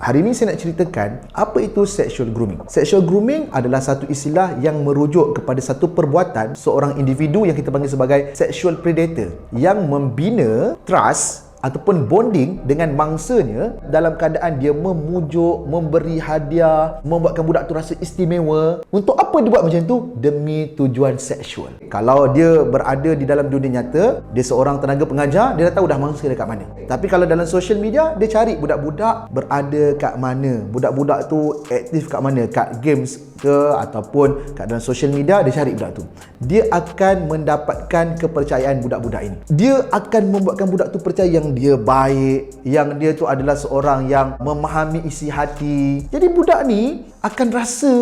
Hari ini saya nak ceritakan apa itu sexual grooming. Sexual grooming adalah satu istilah yang merujuk kepada satu perbuatan seorang individu yang kita panggil sebagai sexual predator yang membina trust ataupun bonding dengan mangsanya dalam keadaan dia memujuk, memberi hadiah, membuatkan budak tu rasa istimewa. Untuk apa dia buat macam tu? Demi tujuan seksual. Kalau dia berada di dalam dunia nyata, dia seorang tenaga pengajar, dia dah tahu dah mangsa dekat mana. Tapi kalau dalam social media, dia cari budak-budak berada kat mana, budak-budak tu aktif kat mana, kat games ke ataupun kat dalam social media, dia cari budak tu. Dia akan mendapatkan kepercayaan budak-budak ini. Dia akan membuatkan budak tu percaya yang dia baik, yang dia tu adalah seorang yang memahami isi hati. Jadi budak ni akan rasa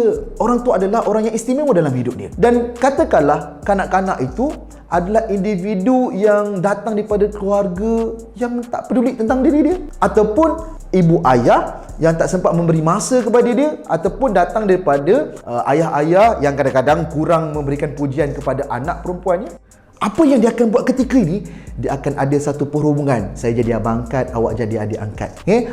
orang tu adalah orang yang istimewa dalam hidup dia. Dan katakanlah kanak-kanak itu adalah individu yang datang daripada keluarga yang tak peduli tentang diri dia, ataupun ibu ayah yang tak sempat memberi masa kepada dia, ataupun datang daripada ayah-ayah yang kadang-kadang kurang memberikan pujian kepada anak perempuannya. Apa yang dia akan buat ketika ini? Dia akan ada satu perhubungan. Saya jadi abang angkat, awak jadi adik angkat.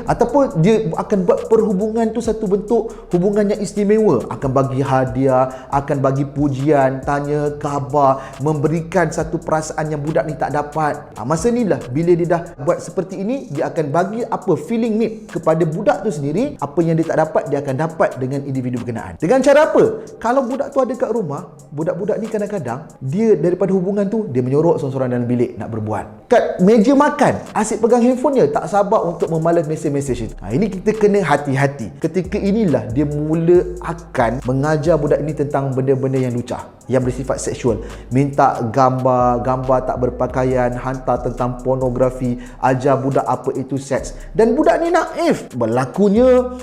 Ataupun dia akan buat perhubungan tu satu bentuk hubungan yang istimewa. Akan bagi hadiah, akan bagi pujian, tanya khabar, memberikan satu perasaan yang budak ni tak dapat. Masa ni lah, bila dia dah buat seperti ini, dia akan bagi apa feeling need kepada budak tu sendiri. Apa yang dia tak dapat, dia akan dapat dengan individu berkenaan. Dengan cara apa? Kalau budak tu ada kat rumah, budak-budak ni kadang-kadang dia daripada hubungan tu, dia menyorok seorang-seorang dalam bilik nak berbuat. Kat meja makan, asyik pegang handphone dia, tak sabar untuk membalas mesej-mesej itu. Ini kita kena hati-hati. Ketika inilah dia mula akan mengajar budak ini tentang benda-benda yang lucah, yang bersifat seksual. Minta gambar tak berpakaian, hantar tentang pornografi, ajar budak apa itu seks. Dan budak ni naif. Berlakunya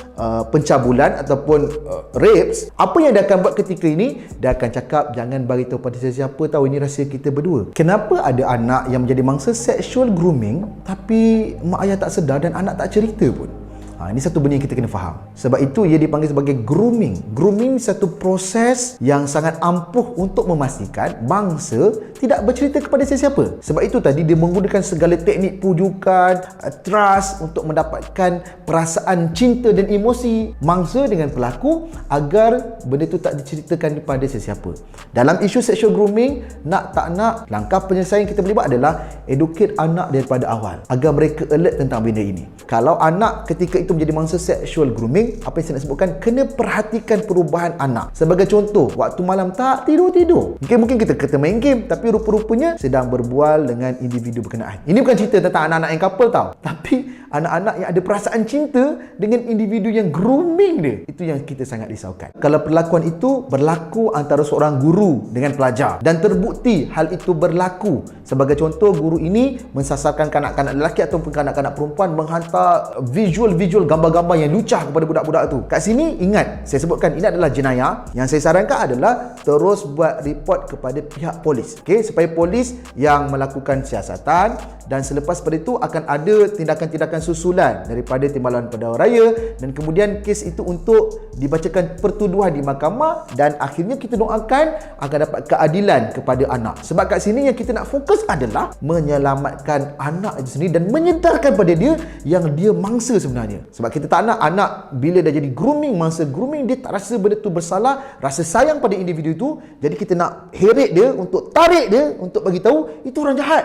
pencabulan ataupun rapes. Apa yang dia akan buat ketika ini? Dia akan cakap, jangan bagi tahu pada sesiapa, tahu ini rahsia kita berdua. Kenapa ada anak yang menjadi mangsa sexual grooming tapi mak ayah tak sedar dan anak tak cerita pun? Ini satu benda yang kita kena faham. Sebab itu ia dipanggil sebagai grooming. Grooming satu proses yang sangat ampuh untuk memastikan mangsa tidak bercerita kepada sesiapa. Sebab itu tadi dia menggunakan segala teknik pujukan, trust untuk mendapatkan perasaan cinta dan emosi mangsa dengan pelaku agar benda itu tak diceritakan kepada sesiapa. Dalam isu sexual grooming, nak tak nak, langkah penyelesaian kita boleh buat adalah educate anak daripada awal agar mereka alert tentang benda ini. Kalau anak ketika itu menjadi mangsa sexual grooming, apa yang saya nak sebutkan, kena perhatikan perubahan anak. Sebagai contoh, waktu malam tak tidur-tidur. Mungkin kita kata main game, tapi rupa-rupanya sedang berbual dengan individu berkenaan. Ini bukan cerita tentang anak-anak yang couple tau, tapi anak-anak yang ada perasaan cinta dengan individu yang grooming dia. Itu yang kita sangat risaukan. Kalau perlakuan itu berlaku antara seorang guru dengan pelajar dan terbukti hal itu berlaku. Sebagai contoh, guru ini mensasarkan kanak-kanak lelaki ataupun kanak-kanak perempuan, menghantar visual gambar-gambar yang lucah kepada budak-budak tu. Kat sini ingat, saya sebutkan ini adalah jenayah. Yang saya sarankan adalah terus buat report kepada pihak polis. Supaya polis yang melakukan siasatan, dan selepas pada itu akan ada tindakan-tindakan susulan daripada Timbalan Pegawai Raya, dan kemudian kes itu untuk dibacakan pertuduhan di mahkamah, dan akhirnya kita doakan akan dapat keadilan kepada anak. Sebab kat sini yang kita nak fokus adalah menyelamatkan anak itu sendiri dan menyedarkan pada dia yang dia mangsa sebenarnya. Sebab kita tak nak anak bila dah jadi grooming, mangsa grooming, dia tak rasa benda tu bersalah, rasa sayang pada individu tu. Jadi kita nak heret dia, untuk tarik dia, untuk bagi tahu itu orang jahat.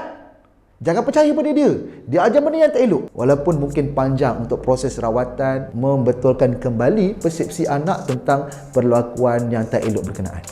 Jangan percaya pada dia. Dia ajar benda yang tak elok. Walaupun mungkin panjang untuk proses rawatan, membetulkan kembali persepsi anak tentang perlakuan yang tak elok berkenaan.